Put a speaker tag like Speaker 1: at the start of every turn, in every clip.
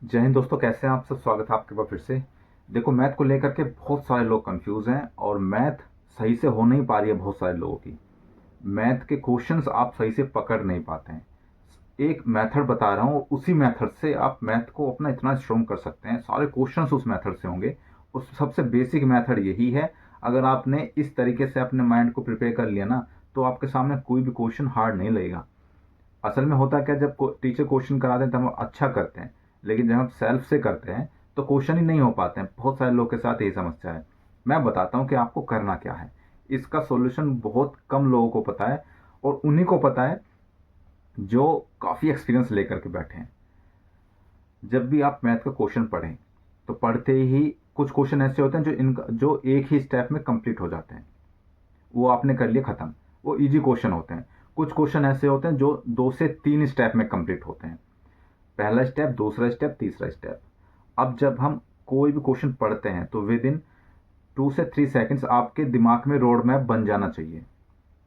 Speaker 1: जय हिंद दोस्तों, कैसे हैं आप सब। स्वागत है आपके पास फिर से। देखो, मैथ को लेकर के बहुत सारे लोग कंफ्यूज हैं और मैथ सही से हो नहीं पा रही है बहुत सारे लोगों की। मैथ के क्वेश्चंस आप सही से पकड़ नहीं पाते हैं। एक मेथड बता रहा हूँ, उसी मेथड से आप मैथ को अपना इतना स्ट्रॉन्ग कर सकते हैं। सारे क्वेश्चंस उस मेथड से होंगे। उस सबसे बेसिक मेथड यही है। अगर आपने इस तरीके से अपने माइंड को प्रिपेयर कर लिया ना, तो आपके सामने कोई भी क्वेश्चन हार्ड नहीं लगेगा। असल में होता क्या, जब टीचर क्वेश्चन कराते हैं तो हम अच्छा करते हैं, लेकिन जब हम सेल्फ से करते हैं तो क्वेश्चन ही नहीं हो पाते हैं। बहुत सारे लोग के साथ यही समस्या है। मैं बताता हूँ कि आपको करना क्या है। इसका सॉल्यूशन बहुत कम लोगों को पता है, और उन्हीं को पता है जो काफ़ी एक्सपीरियंस लेकर के बैठे हैं। जब भी आप मैथ का क्वेश्चन पढ़ें तो पढ़ते ही कुछ क्वेश्चन ऐसे होते हैं जो एक ही स्टेप में कंप्लीट हो जाते हैं। वो आपने कर लिया ख़त्म। वो इजी क्वेश्चन होते हैं। कुछ क्वेश्चन ऐसे होते हैं जो 2 से 3 स्टेप में कंप्लीट होते हैं। पहला स्टेप, दूसरा स्टेप, तीसरा स्टेप। अब जब हम कोई भी क्वेश्चन पढ़ते हैं तो विद इन 2 से 3 सेकंड्स आपके दिमाग में रोड मैप बन जाना चाहिए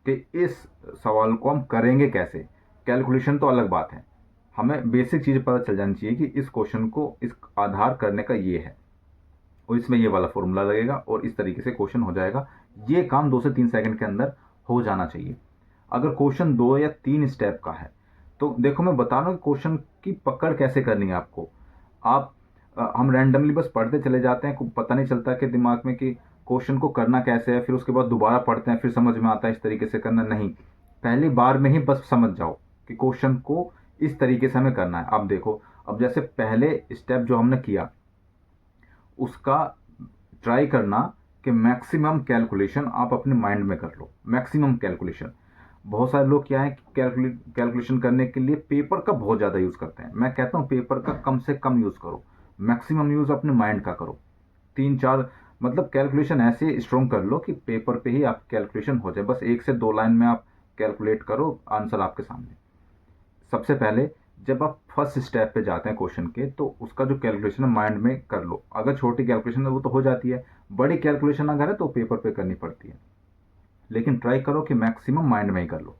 Speaker 1: कि इस सवाल को हम करेंगे कैसे। कैलकुलेशन तो अलग बात है, हमें बेसिक चीज़ पता चल जानी चाहिए कि इस क्वेश्चन को इस आधार करने का ये है, और इसमें ये वाला फॉर्मूला लगेगा और इस तरीके से क्वेश्चन हो जाएगा। ये काम 2 से 3 सेकंड के अंदर हो जाना चाहिए। अगर क्वेश्चन 2 या 3 स्टेप का है तो देखो, मैं बता रहा हूँ कि क्वेश्चन की पकड़ कैसे करनी है आपको। आप हम रैंडमली बस पढ़ते चले जाते हैं, पता नहीं चलता कि दिमाग में कि क्वेश्चन को करना कैसे है। फिर उसके बाद दोबारा पढ़ते हैं, फिर समझ में आता है इस तरीके से करना। नहीं, पहली बार में ही बस समझ जाओ कि क्वेश्चन को इस तरीके से हमें करना है। अब देखो, अब जैसे पहले स्टेप जो हमने किया उसका ट्राई करना कि मैक्सिमम कैलकुलेशन आप अपने माइंड में कर लो। Maximum calculation. बहुत सारे लोग क्या है कि कैलकुलेशन करने के लिए पेपर का बहुत ज़्यादा यूज़ करते हैं। मैं कहता हूँ पेपर का कम से कम यूज़ करो, मैक्सिमम यूज़ अपने माइंड का करो। 3 4 मतलब कैलकुलेशन ऐसे स्ट्रॉन्ग कर लो कि पेपर पे ही आप कैलकुलेशन हो जाए। बस 1 से 2 लाइन में आप कैलकुलेट करो, आंसर आपके सामने। सबसे पहले जब आप फर्स्ट स्टेप पे जाते हैं क्वेश्चन के, तो उसका जो कैलकुलेशन है माइंड में कर लो। अगर छोटी कैलकुलेशन है वो तो हो जाती है, बड़ी कैलकुलेशन अगर है तो पेपर पे करनी पड़ती है। लेकिन ट्राई करो कि मैक्सिमम माइंड में ही कर लो।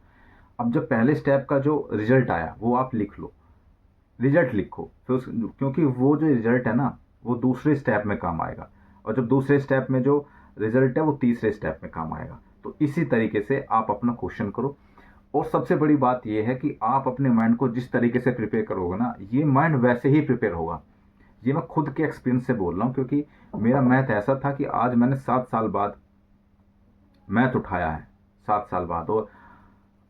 Speaker 1: अब जब पहले स्टेप का जो रिजल्ट आया वो आप लिख लो। रिजल्ट लिखो फिर क्योंकि वो जो रिजल्ट है ना, वो दूसरे स्टेप में काम आएगा। और जब दूसरे स्टेप में जो रिजल्ट है वो तीसरे स्टेप में काम आएगा। तो इसी तरीके से आप अपना क्वेश्चन करो। और सबसे बड़ी बात यह है कि आप अपने माइंड को जिस तरीके से प्रिपेयर करोगे ना, ये माइंड वैसे ही प्रिपेयर होगा। ये मैं खुद के एक्सपीरियंस से बोल रहा हूँ, क्योंकि मेरा मैथ ऐसा था कि आज मैंने 7 साल बाद मैथ उठाया है। 7 साल बाद। और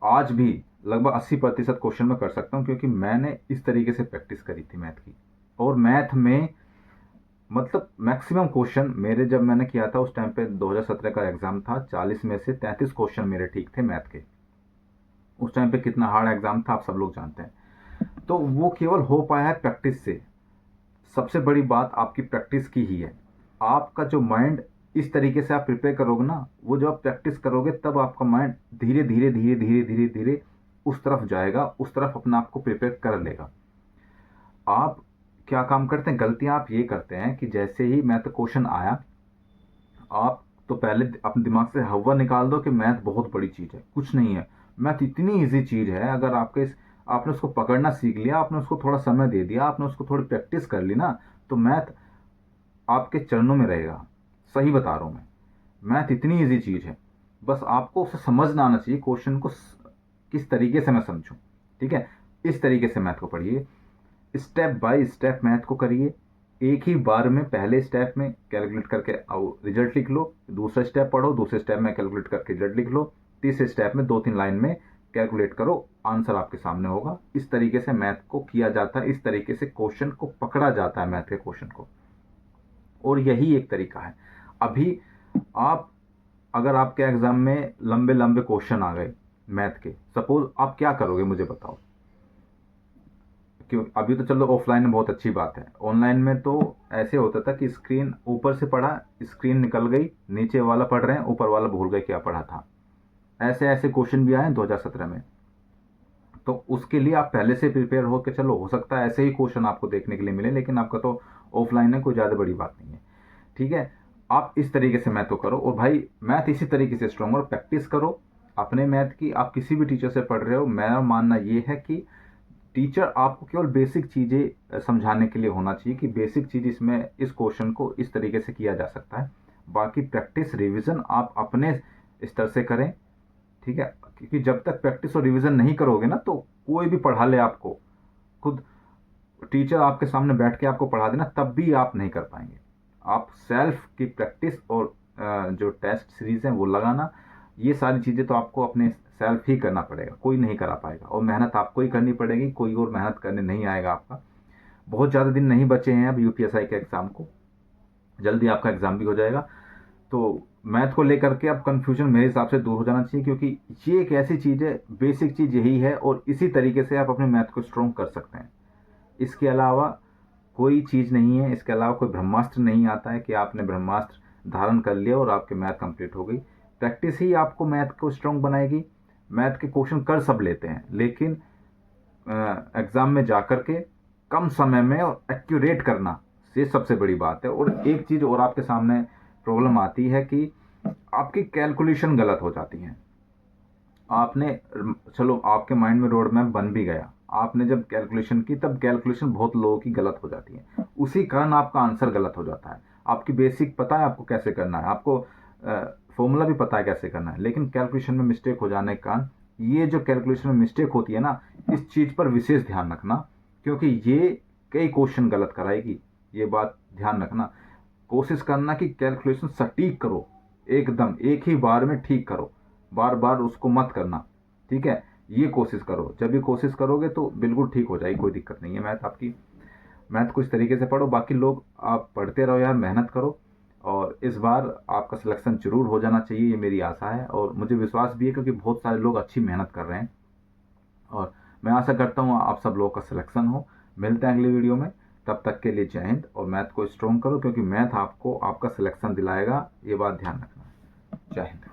Speaker 1: आज भी लगभग 80% क्वेश्चन में कर सकता हूँ, क्योंकि मैंने इस तरीके से प्रैक्टिस करी थी मैथ की। और मैथ में मतलब मैक्सिमम क्वेश्चन मेरे, जब मैंने किया था उस टाइम पे 2017 का एग्जाम था, 40 में से 33 क्वेश्चन मेरे ठीक थे मैथ के। उस टाइम पे कितना हार्ड एग्जाम था आप सब लोग जानते हैं। तो वो केवल हो पाया है प्रैक्टिस से। सबसे बड़ी बात आपकी प्रैक्टिस की ही है। आपका जो माइंड इस तरीके से आप प्रिपेयर करोगे ना, वो जब आप प्रैक्टिस करोगे तब आपका माइंड धीरे धीरे धीरे धीरे धीरे धीरे उस तरफ जाएगा, उस तरफ अपने आप को प्रिपेयर कर लेगा। आप क्या काम करते हैं, गलतियां आप ये करते हैं कि जैसे ही मैथ क्वेश्चन आया, आप तो पहले अपने दिमाग से हवा निकाल दो कि मैथ बहुत बड़ी चीज़ है। कुछ नहीं है। मैथ इतनी इजी चीज़ है। अगर आपने उसको पकड़ना सीख लिया, आपने उसको थोड़ा समय दे दिया, आपने उसको थोड़ी प्रैक्टिस कर ली ना, तो मैथ आपके चरणों में रहेगा। सही बता रहा हूँ मैं। मैथ इतनी इजी चीज़ है। बस आपको उसे समझना आना चाहिए, क्वेश्चन को किस तरीके से मैं समझूं। ठीक है, इस तरीके से मैथ को पढ़िए। स्टेप बाय स्टेप मैथ को करिए। एक ही बार में पहले स्टेप में कैलकुलेट करके आओ, रिजल्ट लिख लो। दूसरा स्टेप पढ़ो, दूसरे स्टेप में कैलकुलेट करके रिजल्ट लिख लो। तीसरे स्टेप में 2 3 लाइन में कैलकुलेट करो, आंसर आपके सामने होगा। इस तरीके से मैथ को किया जाता है, इस तरीके से क्वेश्चन को पकड़ा जाता है, मैथ के क्वेश्चन को। और यही एक तरीका है। अभी आप, अगर आपके एग्जाम में लंबे लंबे क्वेश्चन आ गए मैथ के, सपोज आप क्या करोगे मुझे बताओ। क्यों, अभी तो चलो ऑफलाइन में बहुत अच्छी बात है। ऑनलाइन में तो ऐसे होता था कि स्क्रीन ऊपर से पढ़ा, स्क्रीन निकल गई, नीचे वाला पढ़ रहे हैं, ऊपर वाला भूल गए क्या पढ़ा था। ऐसे ऐसे क्वेश्चन भी आए 2017 में। तो उसके लिए आप पहले से प्रिपेयर हो के चलो। हो सकता है ऐसे ही क्वेश्चन आपको देखने के लिए मिले, लेकिन आपका तो ऑफलाइन है, कोई ज़्यादा बड़ी बात नहीं है। ठीक है, आप इस तरीके से मैथ को करो। और भाई मैथ इसी तरीके से स्ट्रॉन्ग और प्रैक्टिस करो अपने मैथ की। आप किसी भी टीचर से पढ़ रहे हो, मेरा मानना ये है कि टीचर आपको केवल बेसिक चीज़ें समझाने के लिए होना चाहिए कि बेसिक चीज़ इसमें इस क्वेश्चन को इस तरीके से किया जा सकता है। बाकी प्रैक्टिस रिवीजन आप अपने स्तर से करें, ठीक है, क्योंकि जब तक प्रैक्टिस और रिवीजन नहीं करोगे ना तो कोई भी पढ़ा ले आपको, खुद टीचर आपके सामने बैठ के आपको पढ़ा देना तब भी आप नहीं कर पाएंगे। आप सेल्फ की प्रैक्टिस और जो टेस्ट सीरीज हैं वो लगाना, ये सारी चीज़ें तो आपको अपने सेल्फ ही करना पड़ेगा, कोई नहीं करा पाएगा। और मेहनत आपको ही करनी पड़ेगी, कोई और मेहनत करने नहीं आएगा आपका। बहुत ज़्यादा दिन नहीं बचे हैं अब यूपीएसआई के एग्ज़ाम को, जल्दी आपका एग्ज़ाम भी हो जाएगा। तो मैथ को लेकर के अब कन्फ्यूजन मेरे हिसाब से दूर हो जाना चाहिए, क्योंकि ये एक ऐसी चीज़ है, बेसिक चीज़ यही है और इसी तरीके से आप अपने मैथ को स्ट्रॉन्ग कर सकते हैं। इसके अलावा कोई चीज़ नहीं है, इसके अलावा कोई ब्रह्मास्त्र नहीं आता है कि आपने ब्रह्मास्त्र धारण कर लिया और आपके मैथ कंप्लीट हो गई। प्रैक्टिस ही आपको मैथ को स्ट्रॉन्ग बनाएगी। मैथ के क्वेश्चन कर सब लेते हैं, लेकिन एग्ज़ाम में जाकर के कम समय में और एक्यूरेट करना, ये सबसे बड़ी बात है। और एक चीज़ और आपके सामने प्रॉब्लम आती है कि आपकी कैलकुलेशन गलत हो जाती है। आपने, चलो आपके माइंड में रोड मैप बन भी गया, आपने जब कैलकुलेशन की तब कैलकुलेशन बहुत लोगों की गलत हो जाती है, उसी कारण आपका आंसर गलत हो जाता है। आपकी बेसिक पता है आपको कैसे करना है, आपको फॉर्मूला भी पता है कैसे करना है, लेकिन कैलकुलेशन में मिस्टेक हो जाने के कारण, ये जो कैलकुलेशन में मिस्टेक होती है ना, इस चीज़ पर विशेष ध्यान रखना, क्योंकि ये कई क्वेश्चन गलत कराएगी। ये बात ध्यान रखना, कोशिश करना कि कैलकुलेशन सटीक करो, एकदम एक ही बार में ठीक करो, बार बार उसको मत करना, ठीक है। ये कोशिश करो, जब भी कोशिश करोगे तो बिल्कुल ठीक हो जाएगी, कोई दिक्कत नहीं है। मैथ आपकी, मैथ को इस तरीके से पढ़ो, बाकी लोग आप पढ़ते रहो यार, मेहनत करो, और इस बार आपका सिलेक्शन जरूर हो जाना चाहिए, ये मेरी आशा है और मुझे विश्वास भी है, क्योंकि बहुत सारे लोग अच्छी मेहनत कर रहे हैं और मैं आशा करता हूँ आप सब लोगों का सिलेक्शन हो। मिलते हैं अगली वीडियो में, तब तक के लिए जय हिंद। और मैथ को स्ट्रॉन्ग करो, क्योंकि मैथ आपको आपका सिलेक्शन दिलाएगा, ये बात ध्यान रखना। जय हिंद।